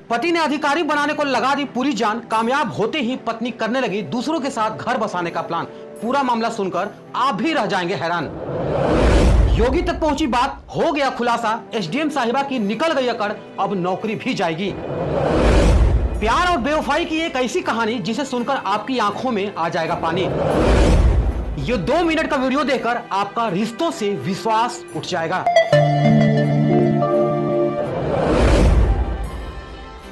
पति ने अधिकारी बनाने को लगा दी पूरी जान, कामयाब होते ही पत्नी करने लगी दूसरों के साथ घर बसाने का प्लान। पूरा मामला सुनकर आप भी रह जाएंगे हैरान। योगी तक पहुंची बात, हो गया खुलासा, एसडीएम साहिबा की निकल गई अकड़, अब नौकरी भी जाएगी। प्यार और बेवफाई की एक ऐसी कहानी जिसे सुनकर आपकी आंखों में आ जाएगा पानी। ये 2 मिनट का वीडियो देखकर आपका रिश्तों से विश्वास उठ जाएगा।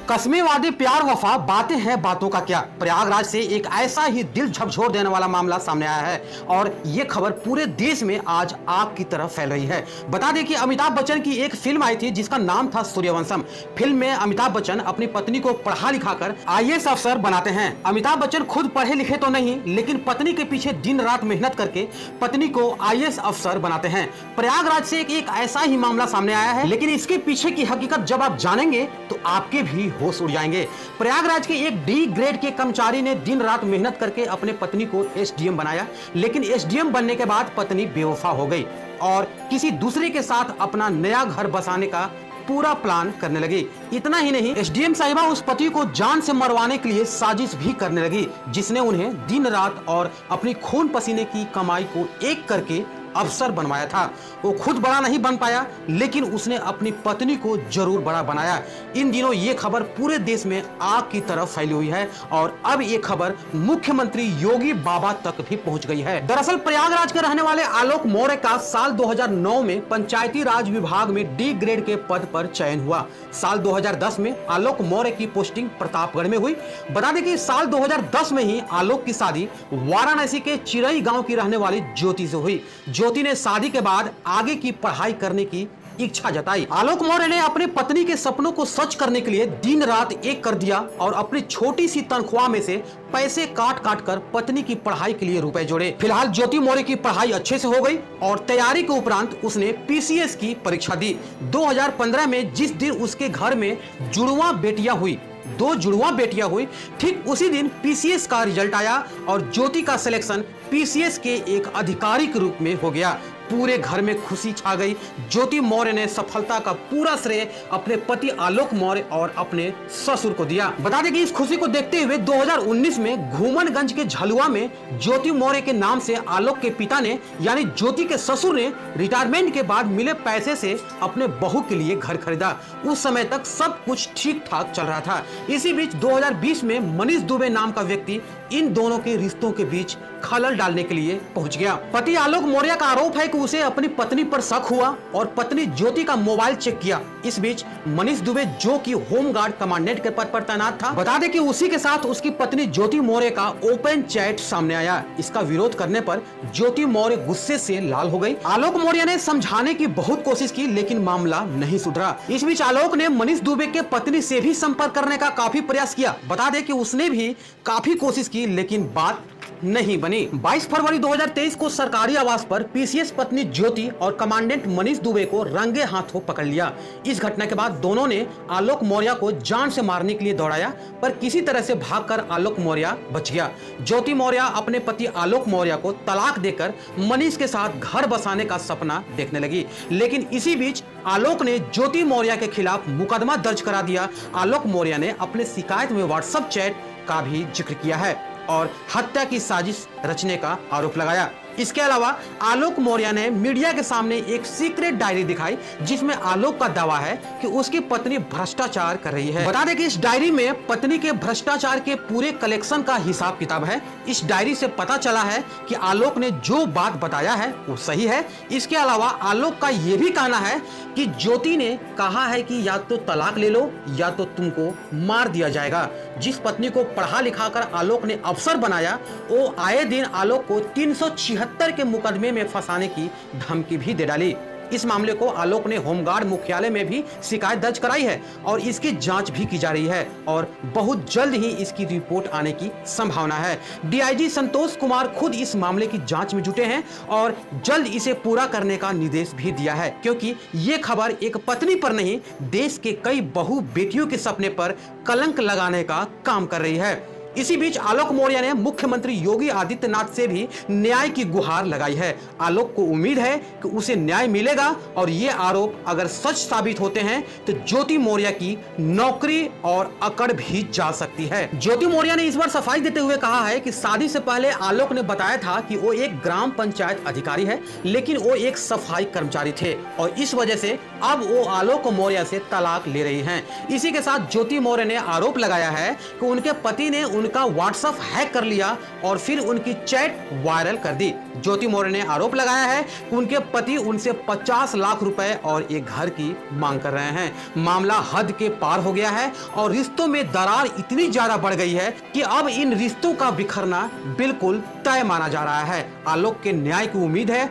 कस्में वादे प्यार वफा, बातें हैं बातों का क्या। प्रयागराज से एक ऐसा ही दिल झकझोर देने वाला मामला सामने आया है और ये खबर पूरे देश में आज आग की तरह फैल रही है। बता दें कि अमिताभ बच्चन की एक फिल्म आई थी जिसका नाम था सूर्यवंशम। फिल्म में अमिताभ बच्चन अपनी पत्नी को पढ़ा लिखाकर आईएएस अफसर बनाते हैं। अमिताभ बच्चन खुद पढ़े लिखे तो नहीं, लेकिन पत्नी के पीछे दिन रात मेहनत करके पत्नी को आईएएस अफसर बनाते हैं। प्रयागराज से एक ऐसा ही मामला सामने आया है, लेकिन इसके पीछे की हकीकत जब आप जानेंगे तो आपके भी होश उड़ जाएंगे। प्रयागराज के एक डी ग्रेड के कर्मचारी ने दिन रात मेहनत करके अपने पत्नी को एसडीएम बनाया, लेकिन एसडीएम बनने के बाद पत्नी बेवफा हो गई और किसी दूसरे के साथ अपना नया घर बसाने का पूरा प्लान करने लगी। इतना ही नहीं, एसडीएम साहिबा उस पति को जान से मरवाने के लिए साजिश भी करने लगी, जिसने उन्हें दिन रात और अपनी खून पसीने की कमाई को एक करके अफसर बनवाया था। वो खुद बड़ा नहीं बन पाया, लेकिन उसने अपनी पत्नी को जरूर बड़ा बनाया। इन दिनों ये खबर पूरे देश में आग की तरह फैली हुई है और अब ये खबर मुख्यमंत्री योगी बाबा तक भी पहुंच गई है। दरअसल प्रयागराज के रहने वाले आलोक मौर्य का साल 2009 में पंचायती राज विभाग में डी ग्रेड के पद पर चयन हुआ। साल 2010 में आलोक मौर्य की पोस्टिंग प्रतापगढ़ में हुई। बता दें कि साल 2010 में ही आलोक की शादी वाराणसी के चिरई गांव की रहने वाली ज्योति से हुई। ज्योति ने शादी के बाद आगे की पढ़ाई करने की इच्छा जताई। आलोक मौर्य ने अपनी पत्नी के सपनों को सच करने के लिए दिन रात एक कर दिया और अपनी छोटी सी तनख्वाह में से पैसे काट काट कर पत्नी की पढ़ाई के लिए रुपए जोड़े। फिलहाल ज्योति मौर्य की पढ़ाई अच्छे से हो गई और तैयारी के उपरांत उसने पीसीएस की परीक्षा दी। 2015 में जिस दिन उसके घर में जुड़वा बेटियां हुई, 2 जुड़वा बेटियां हुई, ठीक उसी दिन पीसीएस का रिजल्ट आया और ज्योति का सिलेक्शन पीसीएस के एक अधिकारी के रूप में हो गया। पूरे घर में खुशी छा गई। ज्योति मौर्य ने सफलता का पूरा श्रेय अपने पति आलोक मौर्य और अपने ससुर को दिया। बता दें कि इस खुशी को देखते हुए 2019 में घूमनगंज के झलुआ में ज्योति मौर्य के नाम से आलोक के पिता ने यानी ज्योति के ससुर ने रिटायरमेंट के बाद मिले पैसे से अपने बहू के लिए घर खरीदा। उस समय तक सब कुछ ठीक ठाक चल रहा था। इसी बीच 2020 में मनीष दुबे नाम का व्यक्ति इन दोनों के रिश्तों के बीच खलल डालने के लिए पहुंच गया। पति आलोक मौर्य का आरोप है कि उसे अपनी पत्नी पर शक हुआ और पत्नी ज्योति का मोबाइल चेक किया। इस बीच मनीष दुबे, जो कि होमगार्ड कमांडेंट के पद पर तैनात था, बता दें कि उसी के साथ उसकी पत्नी ज्योति मौर्य का ओपन चैट सामने आया। इसका विरोध करने पर ज्योति मौर्य गुस्से से लाल हो गई। आलोक मौर्य ने समझाने की बहुत कोशिश की, लेकिन मामला नहीं सुधरा। इस बीच आलोक ने मनीष दुबे के पत्नी से भी संपर्क करने का काफी प्रयास किया। बता दें कि उसने भी काफी कोशिश की, लेकिन बात नहीं बनी। 22 फरवरी 2023 को सरकारी आवास पर पीसीएस पत्नी ज्योति और कमांडेंट मनीष दुबे को रंगे हाथों पकड़ लिया। इस घटना के बाद दोनों ने आलोक मौर्य को जान से मारने के लिए दौड़ाया, पर किसी तरह से भागकर आलोक मौर्य बच गया। ज्योति मौर्य अपने पति आलोक मौर्य को तलाक देकर मनीष के साथ घर बसाने का सपना देखने लगी, लेकिन इसी बीच आलोक ने ज्योति मौर्य के खिलाफ मुकदमा दर्ज करा दिया। आलोक मौर्य ने अपने शिकायत में व्हाट्सएप चैट का भी जिक्र किया है और हत्या की साजिश रचने का आरोप लगाया। इसके अलावा आलोक मौर्य ने मीडिया के सामने एक सीक्रेट डायरी दिखाई, जिसमें आलोक का दावा है कि उसकी पत्नी भ्रष्टाचार कर रही है। बता दें कि इस डायरी में पत्नी के भ्रष्टाचार के पूरे कलेक्शन का हिसाब किताब है। इस डायरी से पता चला है कि आलोक ने जो बात बताया है वो सही है। इसके अलावा आलोक का ये भी कहना है कि ज्योति ने कहा है कि या तो तलाक ले लो या तो तुमको मार दिया जाएगा। जिस पत्नी को पढ़ा लिखा कर आलोक ने अफसर बनाया, वो आए दिन आलोक को 376 के मुकदमे में फंसाने की धमकी भी दे डाली। इस मामले को आलोक ने होमगार्ड मुख्यालय में भी शिकायत दर्ज कराई है और इसकी जांच भी की जा रही है और बहुत जल्द ही इसकी रिपोर्ट आने की संभावना है। डीआईजी संतोष कुमार खुद इस मामले की जांच में जुटे हैं और जल्द इसे पूरा करने का निर्देश भी दिया है, क्योंकि ये खबर एक पत्नी पर नहीं, देश के कई बहु बेटियों के सपने पर कलंक लगाने का काम कर रही है। इसी बीच आलोक मौर्य ने मुख्यमंत्री योगी आदित्यनाथ से भी न्याय की गुहार लगाई है। आलोक को उम्मीद है कि उसे न्याय मिलेगा और ये आरोप अगर सच साबित होते हैं तो ज्योति मौर्य की नौकरी और अकड़ भी जा सकती है। ज्योति मौर्य ने इस बार सफाई देते हुए कहा है कि शादी से पहले आलोक ने बताया था कि वो एक ग्राम पंचायत अधिकारी है, लेकिन वो एक सफाई कर्मचारी थे और इस वजह से अब वो आलोक मौर्य से तलाक ले रही हैं। इसी के साथ ज्योति मौर्य ने आरोप लगाया है कि उनके पति ने उनका व्हाट्सएप हैक कर लिया और फिर उनकी चैट वायरल कर दी। ज्योति मौर्य ने आरोप लगाया है कि उनके पति उनसे 50 लाख रुपए और एक घर की मांग कर रहे हैं। मामला हद के पार हो गया है और रिश्तों में दरार इतनी ज्यादा बढ़ गई है कि अब इन रिश्तों का बिखरना बिल्कुल तय माना जा रहा है। आलोक के न्याय की उम्मीद है,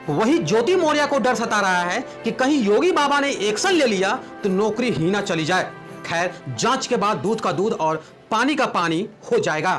वही ज्योति मौर्य को डर सता रहा है कि कहीं योगी बाबा ने एक्शन ले लिया तो नौकरी ही ना चली जाए। खैर, जांच के बाद दूध का दूध और पानी का पानी हो जाएगा।